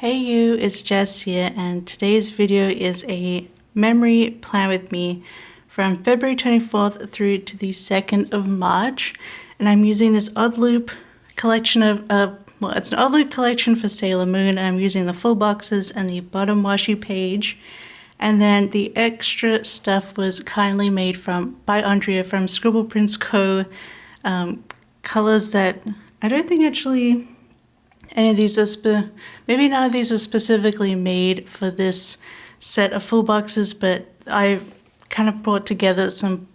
Hey you, it's Jess here, and today's video is a memory plan with me from February 24th through to the 2nd of March. And I'm using this Oddloop collection well, it's an Oddloop collection for Sailor Moon. I'm using the full boxes and the bottom washi page. And then the extra stuff was kindly made by Andrea from Scribble Prints Co. Colors that I don't think actually any of these are maybe none of these are specifically made for this set of full boxes, but I kind of brought together some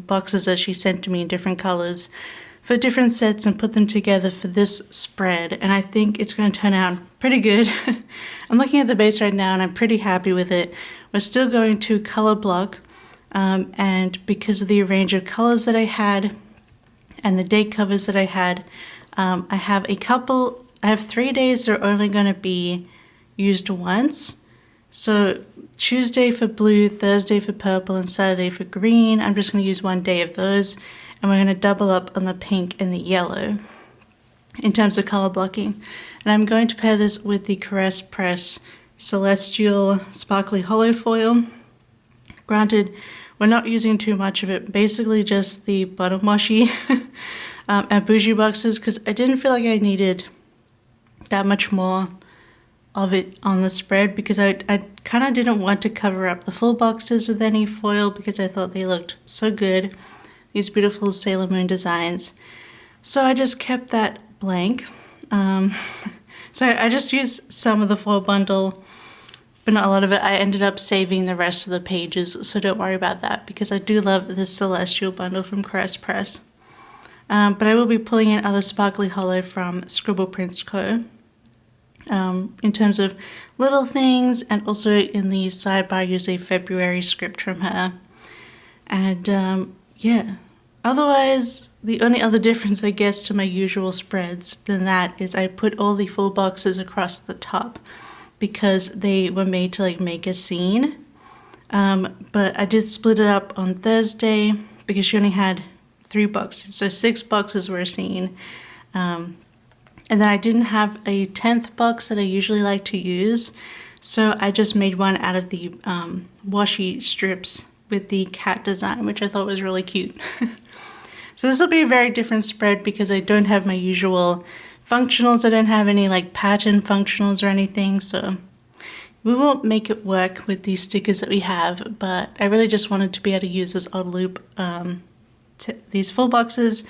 boxes that she sent to me in different colors for different sets and put them together for this spread, and I think it's going to turn out pretty good. I'm looking at the base right now and I'm pretty happy with it. We're still going to color block, and because of the range of colors that I had and the date covers that I had, I have 3 days that are only going to be used once. So Tuesday for blue, Thursday for purple, and Saturday for green. I'm just going to use 1 day of those, and we're going to double up on the pink and the yellow in terms of color blocking. And I'm going to pair this with the Caress Press Celestial Sparkly Hollow Foil. Granted, we're not using too much of it, basically just the bottom washi and bougie boxes, because I didn't feel like I needed that much more of it on the spread, because I kind of didn't want to cover up the full boxes with any foil because I thought they looked so good, these beautiful Sailor Moon designs. So I just kept that blank. So I just used some of the foil bundle, but not a lot of it. I ended up saving the rest of the pages, so don't worry about that, because I do love this Celestial bundle from Caress Press. But I will be pulling in other Sparkly Hollow from Scribble Prints Co. In terms of little things, and also in the sidebar I use a February script from her. And yeah, otherwise the only other difference I guess to my usual spreads than that is I put all the full boxes across the top because they were made to like make a scene. But I did split it up on Thursday because she only had 3 boxes, so 6 boxes were a scene. And then I didn't have a 10th box that I usually like to use, so I just made one out of the washi strips with the cat design, which I thought was really cute. So this will be a very different spread because I don't have my usual functionals. I don't have any like pattern functionals or anything, so we won't make it work with these stickers that we have, but I really just wanted to be able to use this Oddloop, these full boxes.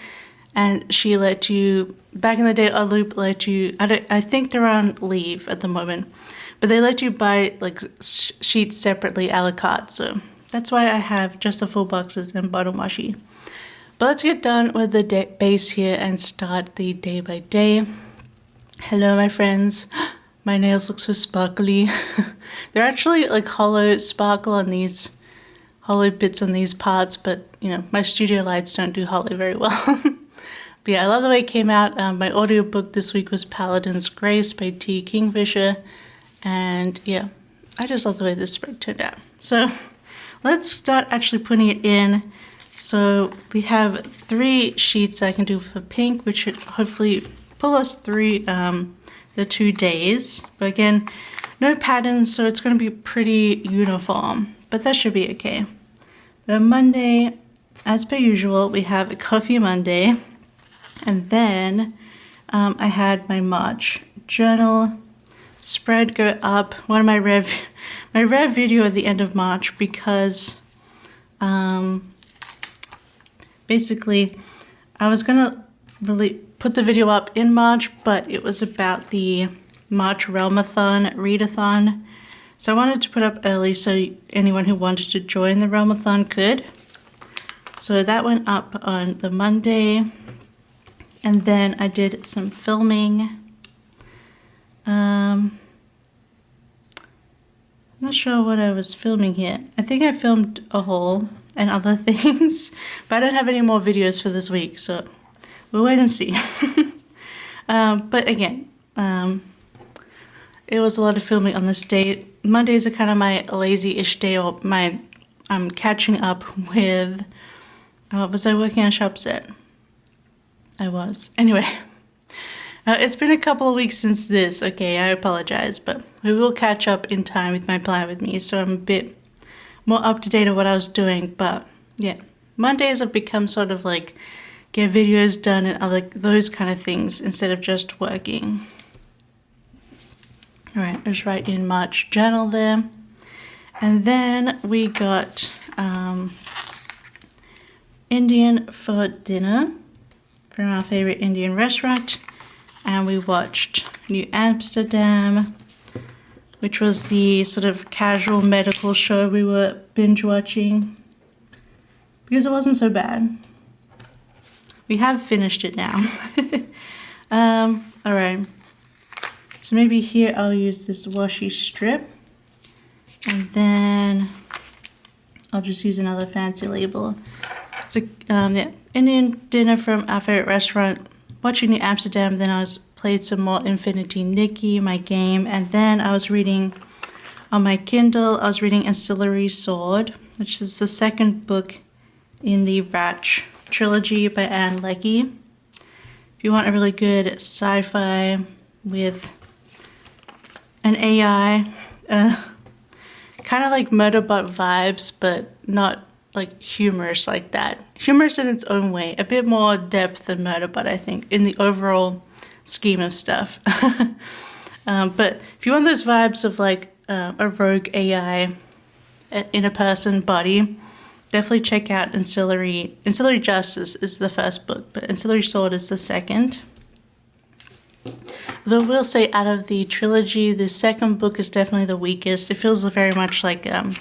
And she let you, back in the day, Oddloop let you, I think they're on leave at the moment, but they let you buy like sheets separately a la carte, so that's why I have just the full boxes and bottom washi. But let's get done with the base here and start the day by day. Hello my friends, my nails look so sparkly. They're actually like hollow sparkle on these, hollow bits on these parts, but you know, my studio lights don't do hollow very well. But yeah, I love the way it came out. My audiobook this week was Paladin's Grace by T. Kingfisher. And yeah, I just love the way this spread turned out. So let's start actually putting it in. So we have 3 sheets I can do for pink, which should hopefully pull us through the 2 days. But again, no patterns, so it's going to be pretty uniform. But that should be okay. But on Monday, as per usual, we have a Coffee Monday. And then I had my March journal spread go up. One of my rev video at the end of March, because basically I was gonna really put the video up in March, but it was about the March Realmathon readathon. So I wanted to put up early so anyone who wanted to join the Realmathon could. So that went up on the Monday. And then I did some filming. I'm not sure what I was filming here. I think I filmed a haul and other things, but I don't have any more videos for this week, so we'll wait and see. But again, it was a lot of filming on this day. Mondays are kind of my lazy-ish day, or I'm catching up with, was I working on shop set? I was. Anyway, It's been a couple of weeks since this, okay, I apologize, but we will catch up in time with my Plan With Me, so I'm a bit more up to date on what I was doing, but yeah. Mondays have become sort of like get videos done and other those kind of things instead of just working. Alright, let's write in March journal there. And then we got Indian for dinner from our favorite Indian restaurant. And we watched New Amsterdam, which was the sort of casual medical show we were binge watching. Because it wasn't so bad. We have finished it now. Alright. So maybe here I'll use this washi strip. And then I'll just use another fancy label. So yeah, Indian dinner from our favorite restaurant. Watching New Amsterdam, then I played some more Infinity Nikki, my game. And then I was reading on my Kindle, I was reading Ancillary Sword, which is the second book in the Ratch trilogy by Anne Leckie. If you want a really good sci-fi with an AI, kind of like Murderbot vibes, but not like humorous like that. Humorous in its own way, a bit more depth than Murderbot, I think, in the overall scheme of stuff. But if you want those vibes of like a rogue AI in a person body, definitely check out Ancillary Justice is the first book, but Ancillary Sword is the second. Though I will say, out of the trilogy, the second book is definitely the weakest. It feels very much like, very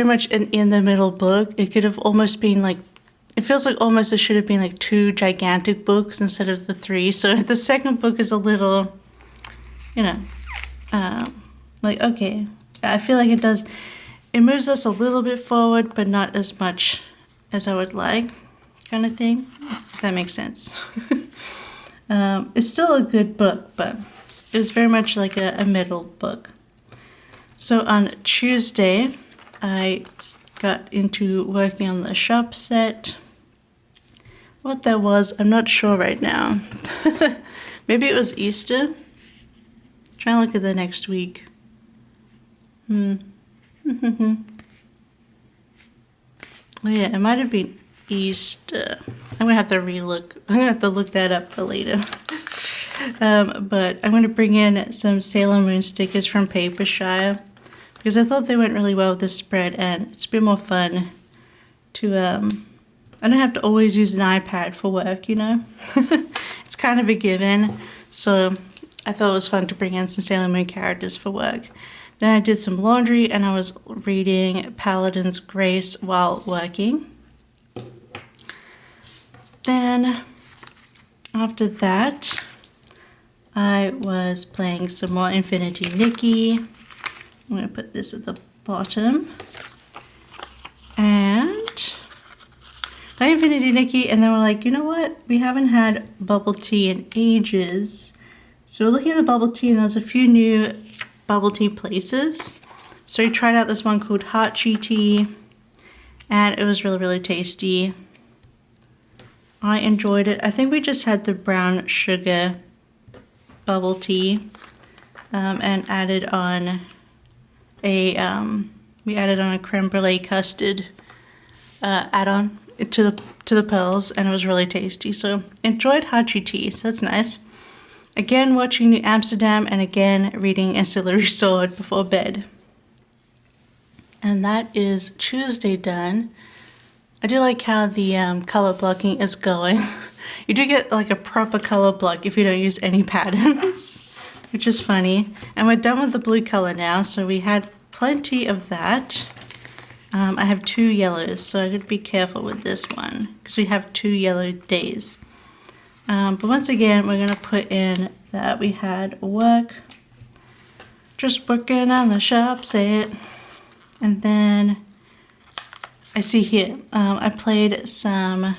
much an in-the-middle book. It could have almost been like, it feels like almost it should have been like 2 gigantic books instead of the 3. So the second book is a little, like, okay. I feel like it moves us a little bit forward, but not as much as I would like, kind of thing, if that makes sense. It's still a good book, but it was very much like a middle book. So on Tuesday, I got into working on the shop set. What that was, I'm not sure right now. Maybe it was Easter. Try and look at the next week. Oh yeah, it might have been Easter. I'm gonna have to relook. I'm gonna have to look that up for later. But I'm gonna bring in some Sailor Moon stickers from Papershire because I thought they went really well with this spread, and it's a bit more fun to I don't have to always use an iPad for work, It's kind of a given. So I thought it was fun to bring in some Sailor Moon characters for work. Then I did some laundry and I was reading Paladin's Grace while working. Then after that, I was playing some more Infinity Nikki. I'm going to put this at the bottom. And play Infinity Nikki, and then we're like, you know what? We haven't had bubble tea in ages. So we're looking at the bubble tea, and there's a few new bubble tea places. So we tried out this one called Hachi Tea, and it was really, really tasty. I enjoyed it. I think we just had the brown sugar bubble tea, and added on a creme brulee custard add-on to the pearls, and it was really tasty. So enjoyed Hachi Tea, so that's nice. Again, watching New Amsterdam, and again, reading Ancillary Sword before bed. And that is Tuesday done. I do like how the color blocking is going. You do get like a proper color block if you don't use any patterns, which is funny. And we're done with the blue color now, so we had plenty of that. I have 2 yellows, so I gotta be careful with this one, because we have 2 yellow days. But once again, we're gonna put in that we had work, just working on the shop set. And then I see here, I played some,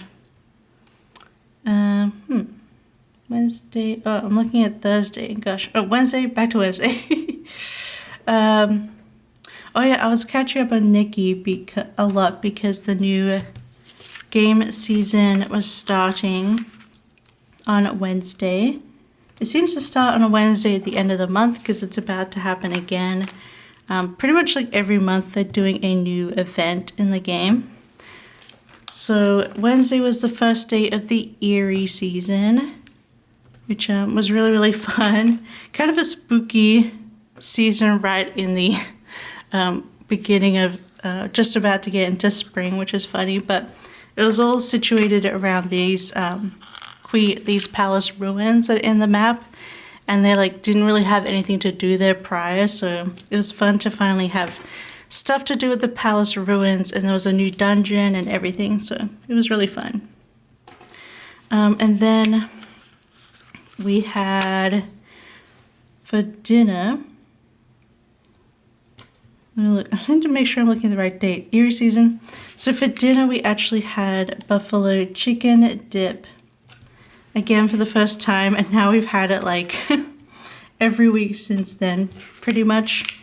Wednesday, oh, I'm looking at Thursday, gosh, oh, Wednesday, back to Wednesday. Oh yeah, I was catching up on Nikki a lot because the new game season was starting on Wednesday. It seems to start on a Wednesday at the end of the month because it's about to happen again. Pretty much like every month they're doing a new event in the game. So Wednesday was the first day of the eerie season, which was really, really fun. Kind of a spooky season right in the beginning of just about to get into spring, which is funny, but it was all situated around these palace ruins that are in the map, and they like didn't really have anything to do there prior, so it was fun to finally have stuff to do with the palace ruins, and there was a new dungeon and everything, so it was really fun. And then we had for dinner, I need to make sure I'm looking at the right date. Eerie season. So for dinner, we actually had buffalo chicken dip. Again, for the first time, and now we've had it like every week since then, pretty much.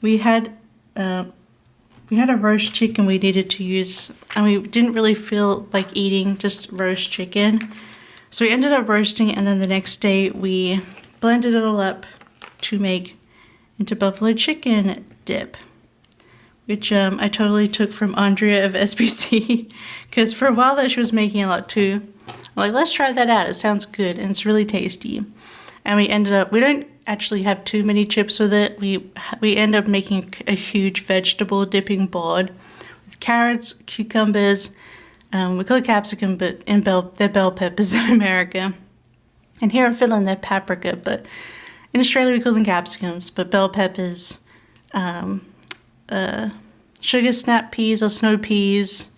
We had a roast chicken we needed to use, and we didn't really feel like eating just roast chicken. So we ended up roasting it, and then the next day we blended it all up to make into buffalo chicken dip, which I totally took from Andrea of SBC, because for a while there she was making a lot too. I'm like, let's try that out, it sounds good and it's really tasty. And we ended up, we don't actually have too many chips with it. We end up making a huge vegetable dipping board with carrots, cucumbers, we call it capsicum, but they're bell peppers in America. And here in Finland they're paprika, but in Australia we call them capsicums, but bell peppers, sugar snap peas or snow peas.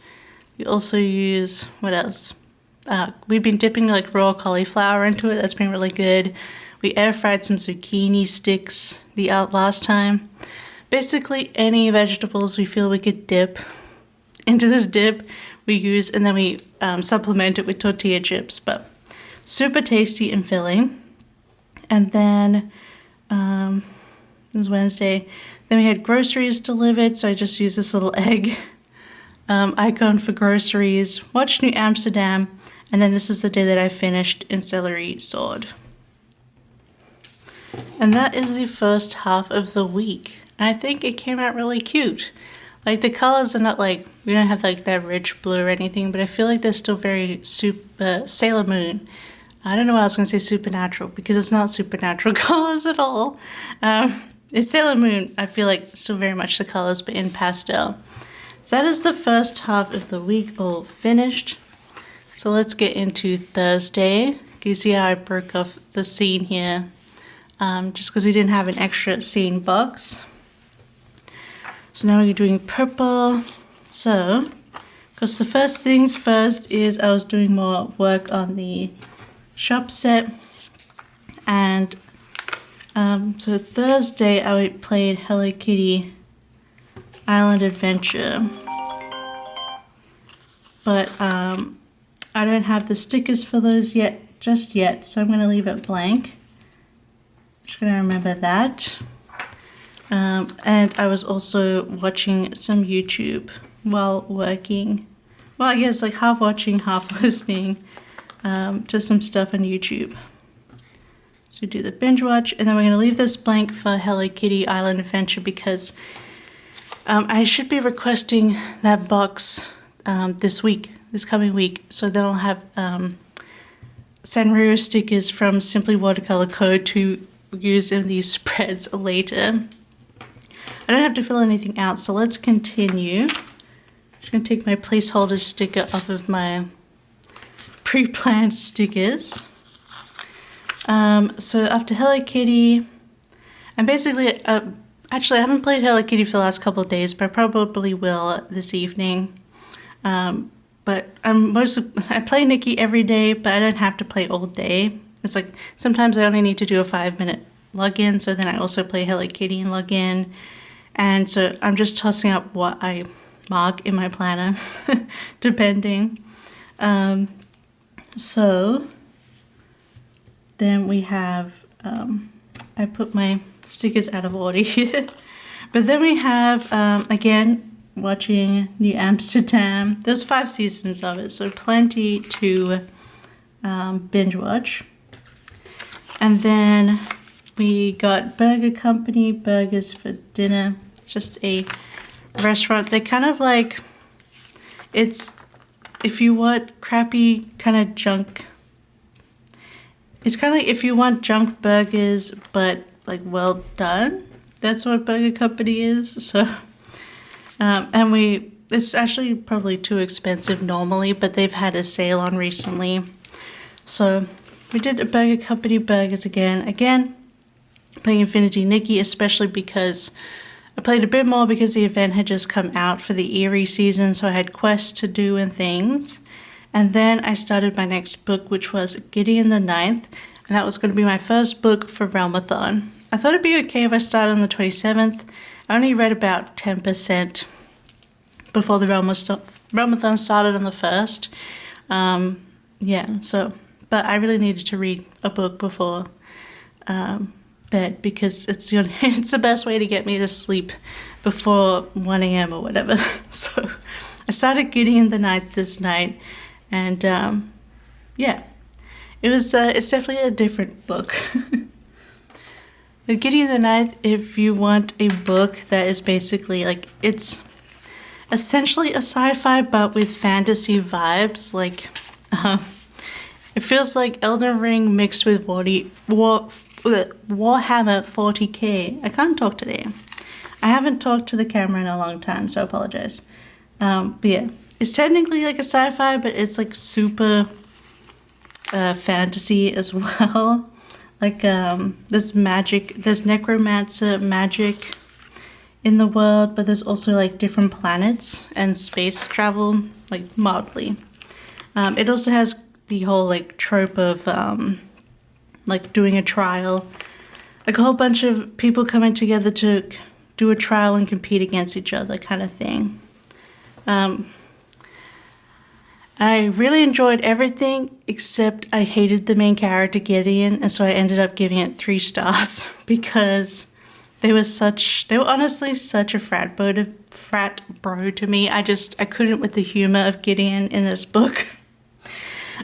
We also use, what else? We've been dipping like raw cauliflower into it. That's been really good. We air fried some zucchini sticks the last time. Basically any vegetables we feel we could dip into this dip we use, and then we supplement it with tortilla chips, but super tasty and filling. And then it was Wednesday. Then we had groceries delivered, so I just used this little egg icon for groceries, watched New Amsterdam, and then this is the day that I finished In Celery Sword. And that is the first half of the week. And I think it came out really cute. Like the colors are not like, we don't have like that rich blue or anything, but I feel like they're still very Sailor Moon. I don't know why I was going to say supernatural, because it's not supernatural colors at all. It's Sailor Moon, I feel like still very much the colors, but in pastel. So that is the first half of the week all finished. So let's get into Thursday. You see how I broke off the scene here, just because we didn't have an extra scene box. So now we're doing purple. So, because the first things first is I was doing more work on the shop set, and so Thursday I played Hello Kitty Island Adventure, but I don't have the stickers for those just yet, so I'm going to leave it blank. Just going to remember that. And I was also watching some YouTube while working. Well, I guess like half watching, half listening to some stuff on YouTube. So do the binge watch, and then we're going to leave this blank for Hello Kitty Island Adventure because I should be requesting that box this coming week, so then I'll have Sanrio stickers from Simply Watercolor Co. to use in these spreads later. I don't have to fill anything out, so let's continue. I'm just going to take my placeholder sticker off of my pre-planned stickers. So after Hello Kitty, and basically, actually I haven't played Hello Kitty for the last couple of days, but I probably will this evening. But I play Nikki every day, but I don't have to play all day. It's like sometimes I only need to do a 5-minute login, so then I also play Hello Kitty and log in. And so I'm just tossing up what I mark in my planner, depending. So then we have, I put my stickers out of order here. But then we have, again, watching New Amsterdam. There's 5 seasons of it, so plenty to binge watch. And then we got Burger Company, burgers for dinner. It's just a restaurant. They're kind of like, it's, if you want crappy kind of junk, it's kind of like if you want junk burgers, but like well done. That's what Burger Company is. So, and it's actually probably too expensive normally, but they've had a sale on recently. So we did a Burger Company burgers again, playing Infinity Nikki, especially because I played a bit more because the event had just come out for the Eerie season, so I had quests to do and things. And then I started my next book, which was Gideon the Ninth, and that was going to be my first book for Realmathon. I thought it'd be okay if I started on the 27th. I only read about 10% before the Realmathon started on the 1st. Yeah, so, but I really needed to read a book before bed because it's the best way to get me to sleep before 1 a.m. or whatever. So I started Gideon the Ninth this night, and yeah, it's definitely a different book. With Gideon the Ninth, if you want a book that is basically like, it's essentially a sci-fi but with fantasy vibes, like it feels like Elden Ring mixed with Warhammer 40k. I can't talk today. I haven't talked to the camera in a long time, so I apologize. But yeah, it's technically like a sci-fi, but it's like super fantasy as well. Like there's magic, there's necromancer magic in the world, but there's also like different planets and space travel, like mildly. It also has the whole like trope of like doing a trial, like a whole bunch of people coming together to do a trial and compete against each other kind of thing. I really enjoyed everything except I hated the main character Gideon, and so I ended up giving it 3 stars because they were honestly such a frat bro to me. I couldn't with the humor of Gideon in this book.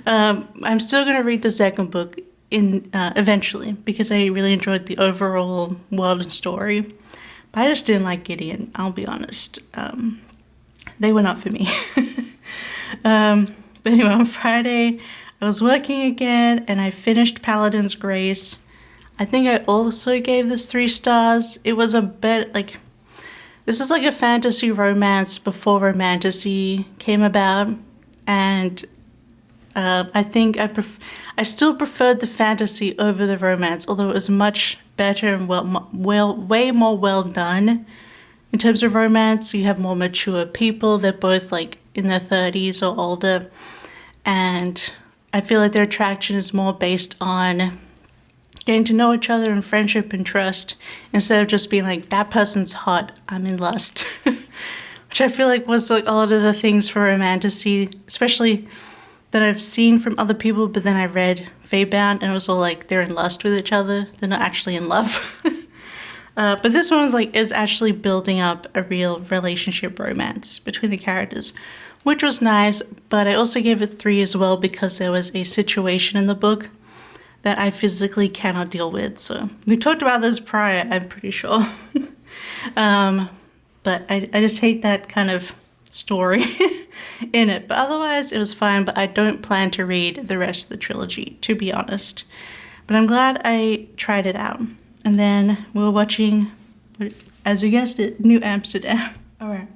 I'm still going to read the second book eventually because I really enjoyed the overall world and story. But I just didn't like Gideon, I'll be honest. They were not for me. But anyway, on Friday, I was working again and I finished Paladin's Grace. I think I also gave this 3 stars. It was a bit like, this is like a fantasy romance before romantasy came about. And I think I still preferred the fantasy over the romance, although it was much better and way more well done. In terms of romance, you have more mature people. They're both like in their 30s or older. And I feel like their attraction is more based on getting to know each other and friendship and trust, instead of just being like, that person's hot, I'm in lust. Which I feel like was like a lot of the things for romantasy, especially that I've seen from other people, but then I read Feybound and it was all like they're in lust with each other. They're not actually in love. But this one was like, is actually building up a real relationship romance between the characters, which was nice. But I also gave it 3 as well because there was a situation in the book that I physically cannot deal with. So we talked about this prior, I'm pretty sure. But I just hate that kind of story in it. But otherwise it was fine, but I don't plan to read the rest of the trilogy, to be honest. But I'm glad I tried it out. And then we were watching, as you guessed it, New Amsterdam. All right.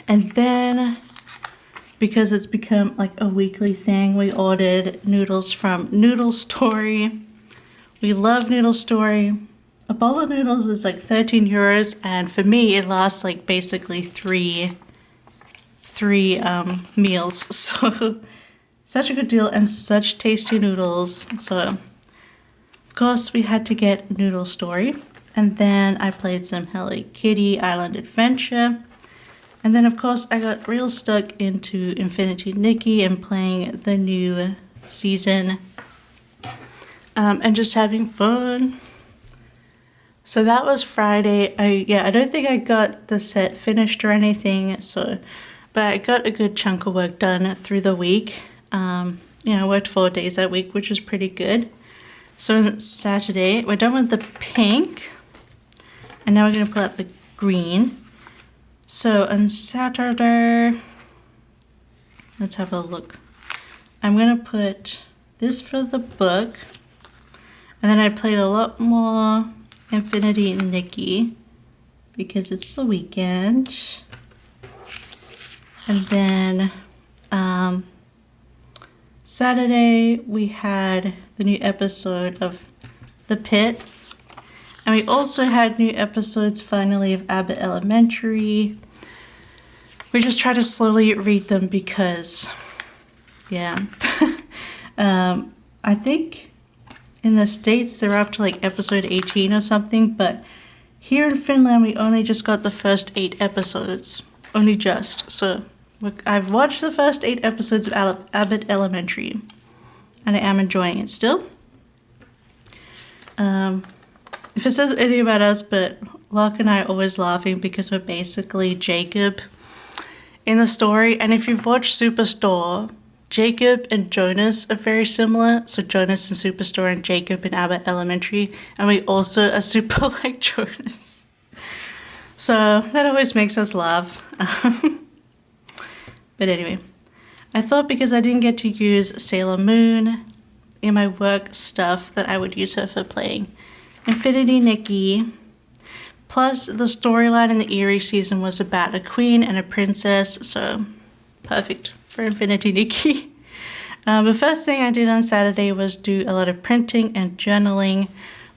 And then, because it's become like a weekly thing, we ordered noodles from Noodle Story. We love Noodle Story. A bowl of noodles is like 13 euros, and for me, it lasts like basically three meals. So, such a good deal and such tasty noodles. So, of course, we had to get Noodle Story, and then I played some Hello Kitty Island Adventure, and then of course I got real stuck into Infinity Nikki and playing the new season, and just having fun. So that was Friday. I don't think I got the set finished or anything, but I got a good chunk of work done through the week. I worked 4 days that week, which was pretty good. So on Saturday, we're done with the pink, and now we're going to pull out the green. So on Saturday, let's have a look. I'm going to put this for the book, and then I played a lot more Infinity Nikki because it's the weekend. And then Saturday we had the new episode of The Pit, and we also had new episodes finally of Abbott Elementary. We just try to slowly read them because I think in the States they're up to like episode 18 or something, but here in Finland we only just got the first 8 episodes. Only just. So I've watched the first 8 episodes of Abbott Elementary, and I am enjoying it still. If it says anything about us, but Locke and I are always laughing because we're basically Jacob in the story. And if you've watched Superstore, Jacob and Jonas are very similar. So Jonas in Superstore and Jacob in Abbott Elementary. And we also are super like Jonas. So that always makes us laugh. But anyway, I thought because I didn't get to use Sailor Moon in my work stuff that I would use her for playing Infinity Nikki. Plus the storyline in the Eerie season was about a queen and a princess, so perfect for Infinity Nikki. The first thing I did on Saturday was do a lot of printing and journaling,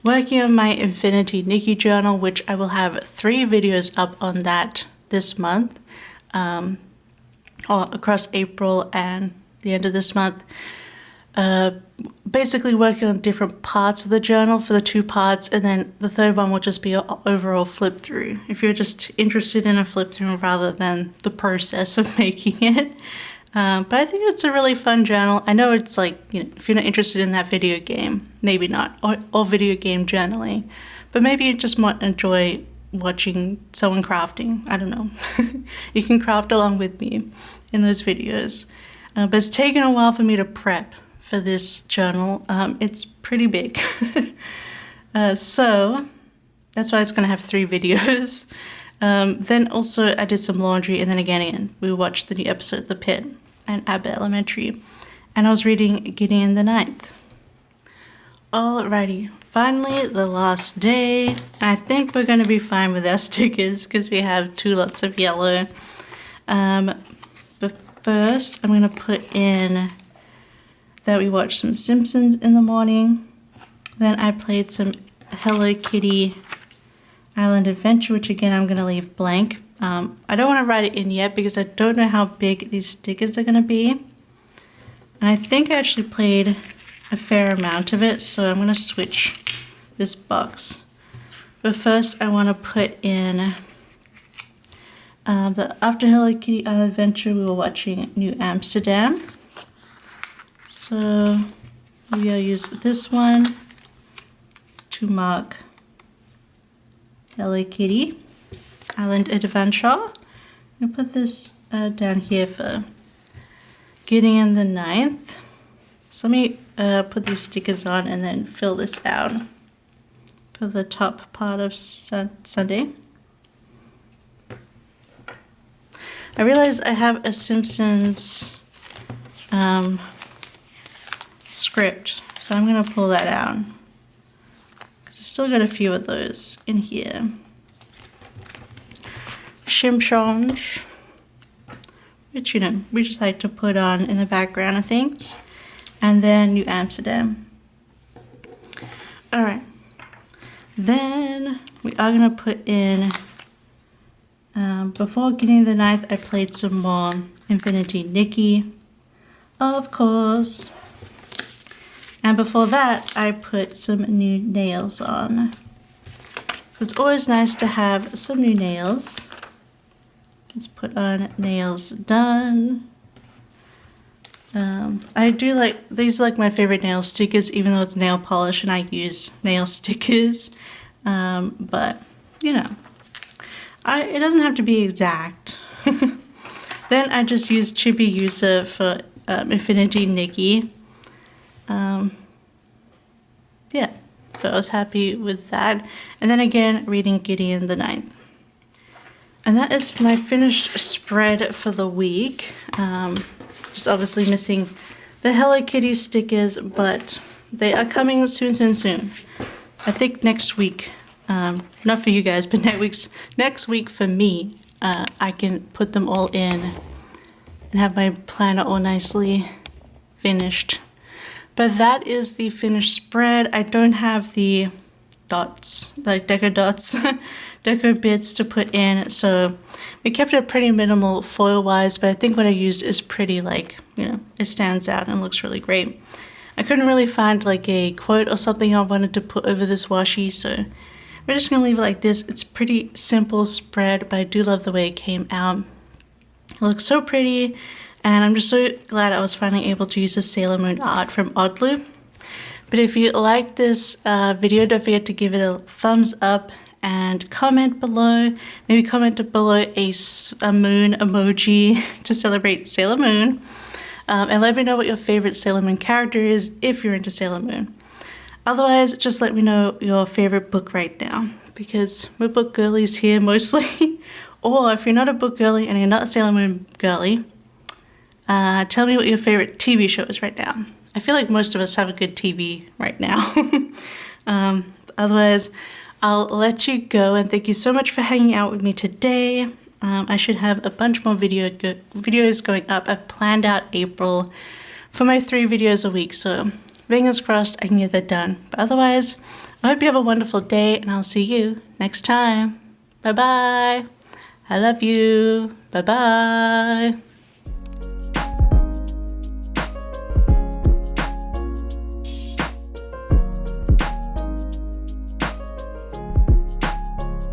working on my Infinity Nikki journal, which I will have 3 videos up on that this month, or across April and the end of this month. Basically working on different parts of the journal for the 2 parts, and then the 3rd one will just be an overall flip through if you're just interested in a flip through rather than the process of making it. But I think it's a really fun journal. I know it's like, if you're not interested in that video game, maybe not, or video game journaling, but maybe you just might enjoy watching someone crafting. I don't know. You can craft along with me in those videos. But it's taken a while for me to prep for this journal. It's pretty big. So that's why it's going to have 3 videos. Then also I did some laundry, and then again we watched the new episode of The Pit and Abbott Elementary, and I was reading Gideon the Ninth. Alrighty, finally the last day. I think we're going to be fine with our stickers because we have 2 lots of yellow. But first I'm going to put in that we watched some Simpsons in the morning. Then I played some Hello Kitty Island Adventure, which again I'm going to leave blank. I don't want to write it in yet because I don't know how big these stickers are going to be. And I think I actually played a fair amount of it, so I'm going to switch this box. But first I want to put in after Hello Kitty Island Adventure we were watching New Amsterdam. So maybe I'll use this one to mark Hello Kitty Island Adventure. I'm going to put this down here for Gideon the Ninth. So let me put these stickers on and then fill this out for the top part of Sunday. I realize I have a Simpsons script, so I'm going to pull that out because I still got a few of those in here. Simpsons, which we just like to put on in the background of things, and then New Amsterdam. Alright, then we are going to put in before getting the ninth I played some more Infinity Nikki, of course. And before that, I put some new nails on. So it's always nice to have some new nails. Let's put on nails done. I do like, these are like my favorite nail stickers, even though it's nail polish and I use nail stickers. but you know, it doesn't have to be exact. Then I just used Chibi Yusa for Infinity Nikki. Yeah, so I was happy with that. And then again, reading Gideon the Ninth. And that is my finished spread for the week. Just obviously missing the Hello Kitty stickers, but they are coming soon. I think next week, not for you guys, but next week for me, I can put them all in and have my planner all nicely finished. But that is the finished spread. I don't have the dots, like deco dots, deco bits to put in, so we kept it pretty minimal foil wise, but I think what I used is pretty, like, you know, it stands out and looks really great. I couldn't really find like a quote or something I wanted to put over this washi, so we're just gonna leave it like this. It's pretty simple spread, but I do love the way it came out. It looks so pretty, and I'm just so glad I was finally able to use the Sailor Moon art from Oddloop. But if you liked this video, don't forget to give it a thumbs up and comment below. Maybe comment below a moon emoji to celebrate Sailor Moon. And let me know what your favorite Sailor Moon character is if you're into Sailor Moon. Otherwise, just let me know your favorite book right now, because we're book girlies here mostly. Or if you're not a book girly and you're not a Sailor Moon girly, tell me what your favorite TV show is right now. I feel like most of us have a good TV right now. Otherwise, I'll let you go, and thank you so much for hanging out with me today. I should have a bunch more videos going up. I've planned out April for my 3 videos a week, so fingers crossed I can get that done. But otherwise, I hope you have a wonderful day, and I'll see you next time. Bye-bye. I love you. Bye-bye.